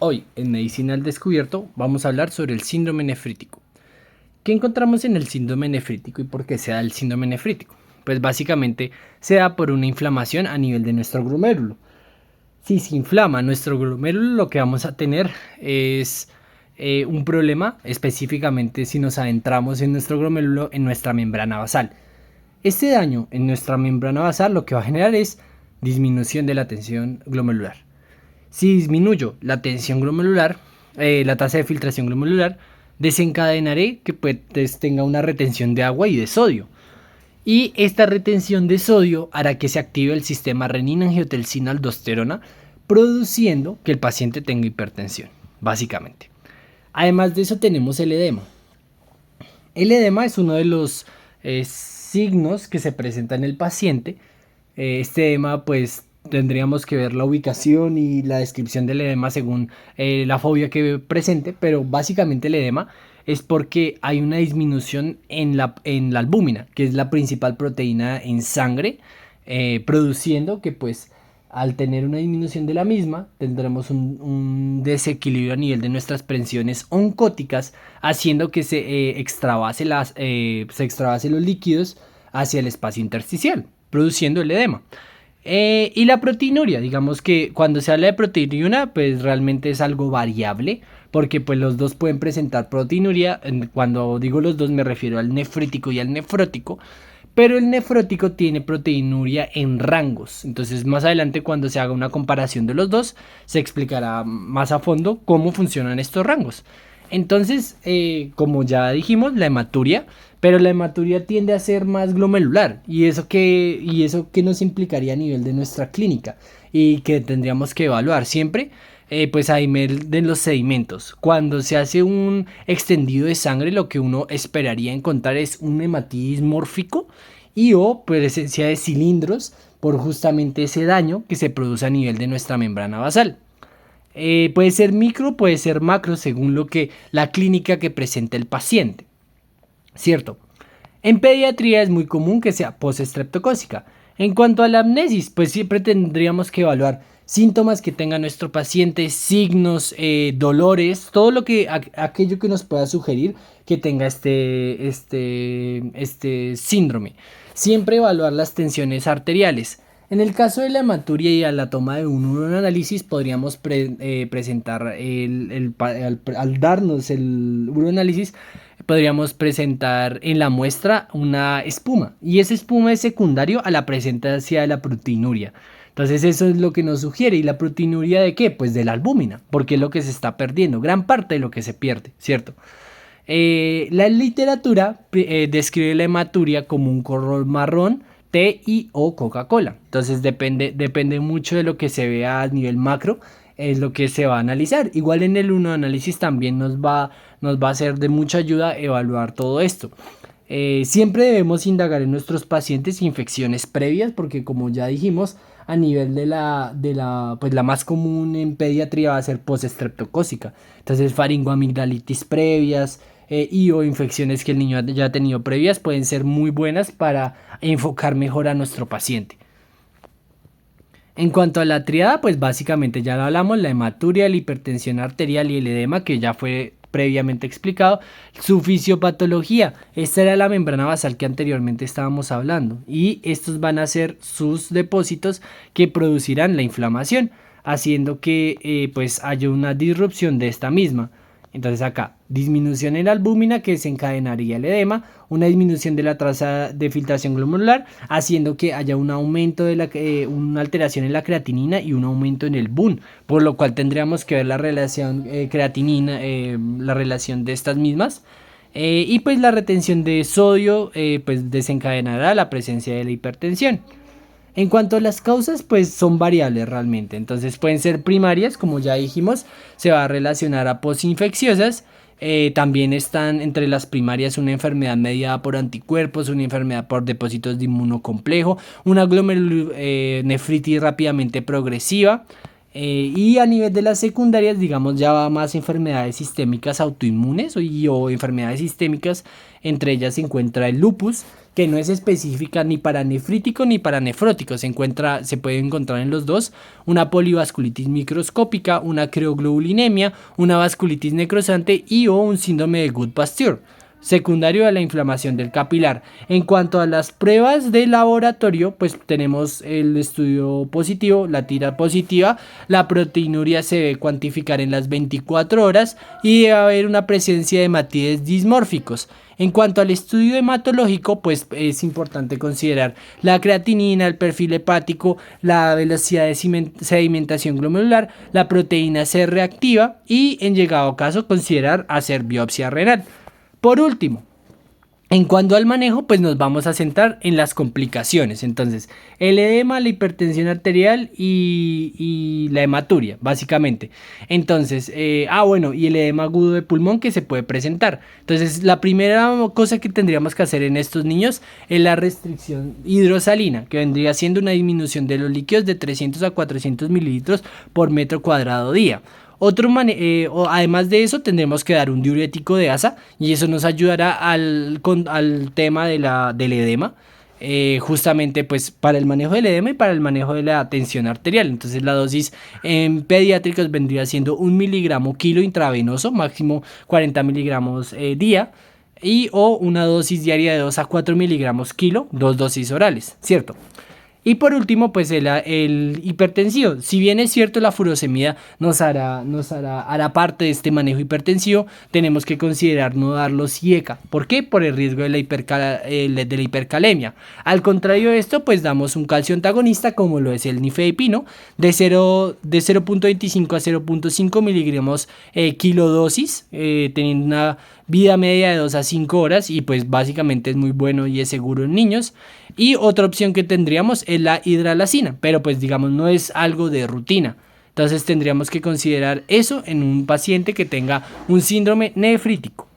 Hoy en Medicina al Descubierto vamos a hablar sobre el síndrome nefrítico. ¿Qué encontramos en el síndrome nefrítico y por qué se da el síndrome nefrítico? Pues básicamente se da por una inflamación a nivel de nuestro glomérulo. Si se inflama nuestro glomérulo, lo que vamos a tener es un problema, específicamente si nos adentramos en nuestro glomérulo, en nuestra membrana basal. Este daño en nuestra membrana basal lo que va a generar es disminución de la tensión glomerular. Si disminuyo la tensión glomerular, la tasa de filtración glomerular, desencadenaré que pues tenga una retención de agua y de sodio. Y esta retención de sodio hará que se active el sistema renina-angiotensina-aldosterona, produciendo que el paciente tenga hipertensión, básicamente. Además de eso tenemos el edema. El edema es uno de los signos que se presenta en el paciente. Este edema pues tendríamos que ver la ubicación y la descripción del edema según la fobia que presente, pero básicamente el edema es porque hay una disminución en la albúmina, que es la principal proteína en sangre, produciendo que pues al tener una disminución de la misma tendremos un desequilibrio a nivel de nuestras presiones oncóticas, haciendo que se extravase los líquidos hacia el espacio intersticial, produciendo el edema. Y la proteinuria, digamos que cuando se habla de proteinuria, pues realmente es algo variable, porque pues los dos pueden presentar proteinuria. Cuando digo los dos me refiero al nefrítico y al nefrótico, pero el nefrótico tiene proteinuria en rangos. Entonces más adelante, cuando se haga una comparación de los dos, se explicará más a fondo cómo funcionan estos rangos. Entonces, como ya dijimos, la hematuria, pero la hematuria tiende a ser más glomerular. ¿Y eso qué nos implicaría a nivel de nuestra clínica? Y que tendríamos que evaluar siempre, pues a nivel de los sedimentos. Cuando se hace un extendido de sangre, lo que uno esperaría encontrar es un hematitis mórfico y o presencia de cilindros por justamente ese daño que se produce a nivel de nuestra membrana basal. Puede ser micro, puede ser macro, según la clínica que presenta el paciente, ¿cierto? En pediatría es muy común que sea postestreptocócica. En cuanto a la amnesis, pues siempre tendríamos que evaluar síntomas que tenga nuestro paciente, signos, dolores, todo aquello que nos pueda sugerir que tenga este síndrome. Siempre evaluar las tensiones arteriales. En el caso de la hematuria y a la toma de un uroanálisis podríamos presentar al darnos el uroanálisis, podríamos presentar en la muestra una espuma, y esa espuma es secundario a la presencia de la proteinuria. Entonces eso es lo que nos sugiere. ¿Y la proteinuria de qué? Pues de la albúmina, porque es lo que se está perdiendo, gran parte de lo que se pierde, ¿cierto? La literatura describe la hematuria como un color marrón, té y o Coca-Cola. Entonces depende mucho de lo que se vea a nivel macro, es lo que se va a analizar. Igual en el uroanálisis también nos va a ser de mucha ayuda evaluar todo esto. Siempre debemos indagar en nuestros pacientes infecciones previas, porque como ya dijimos, a nivel pues la más común en pediatría va a ser postestreptocócica. Entonces faringoamigdalitis previas, y o infecciones que el niño ya ha tenido previas pueden ser muy buenas para enfocar mejor a nuestro paciente. En cuanto a la triada, pues básicamente ya lo hablamos: la hematuria, la hipertensión arterial y el edema, que ya fue previamente explicado. Su fisiopatología, esta era la membrana basal que anteriormente estábamos hablando, y estos van a ser sus depósitos que producirán la inflamación, haciendo que pues haya una disrupción de esta misma. Entonces acá, disminución en la albúmina que desencadenaría el edema, una disminución de la tasa de filtración glomerular, haciendo que haya un aumento una alteración en la creatinina y un aumento en el BUN, por lo cual tendríamos que ver la relación creatinina, la relación de estas mismas. Y pues la retención de sodio pues desencadenará la presencia de la hipertensión. En cuanto a las causas, pues son variables realmente. Entonces pueden ser primarias, como ya dijimos, se va a relacionar a posinfecciosas. También están entre las primarias una enfermedad mediada por anticuerpos, una enfermedad por depósitos de inmunocomplejo, una glomerulonefritis rápidamente progresiva. Y a nivel de las secundarias, digamos, ya va más enfermedades sistémicas autoinmunes o enfermedades sistémicas. Entre ellas se encuentra el lupus, que no es específica ni para nefrítico ni para nefrótico. Se puede encontrar en los dos una polivasculitis microscópica, una crioglobulinemia, una vasculitis necrosante y o un síndrome de Gould-Pasteur, secundario a la inflamación del capilar. En cuanto a las pruebas de laboratorio, pues tenemos el estudio positivo, la tira positiva, la proteinuria se debe cuantificar en las 24 horas y debe haber una presencia de hematides dismórficos. En cuanto al estudio hematológico, pues es importante considerar la creatinina, el perfil hepático, la velocidad de sedimentación glomerular, la proteína C reactiva y, en llegado caso, considerar hacer biopsia renal. Por último, en cuanto al manejo, pues nos vamos a centrar en las complicaciones. Entonces, el edema, la hipertensión arterial y la hematuria, básicamente. Entonces, y el edema agudo de pulmón que se puede presentar. Entonces, la primera cosa que tendríamos que hacer en estos niños es la restricción hidrosalina, que vendría siendo una disminución de los líquidos de 300 a 400 mililitros por metro cuadrado día. Además de eso, tendremos que dar un diurético de asa y eso nos ayudará al tema del edema, justamente pues para el manejo del edema y para el manejo de la tensión arterial. Entonces la dosis en pediátricos vendría siendo 1 miligramo kilo intravenoso, máximo 40 miligramos día, o una dosis diaria de 2 a 4 miligramos kilo, 2 dosis orales, ¿cierto? Y por último, pues el hipertensivo. Si bien es cierto la furosemida hará parte de este manejo hipertensivo, tenemos que considerar no darlo IECA. ¿Por qué? Por el riesgo de la hipercalemia. Al contrario de esto, pues damos un calcio antagonista como lo es el nifedipino de 0.25 a 0.5 miligramos kilodosis, teniendo una vida media de 2 a 5 horas y pues básicamente es muy bueno y es seguro en niños. Y otra opción que tendríamos es la hidralazina, pero pues digamos no es algo de rutina. Entonces tendríamos que considerar eso en un paciente que tenga un síndrome nefrítico.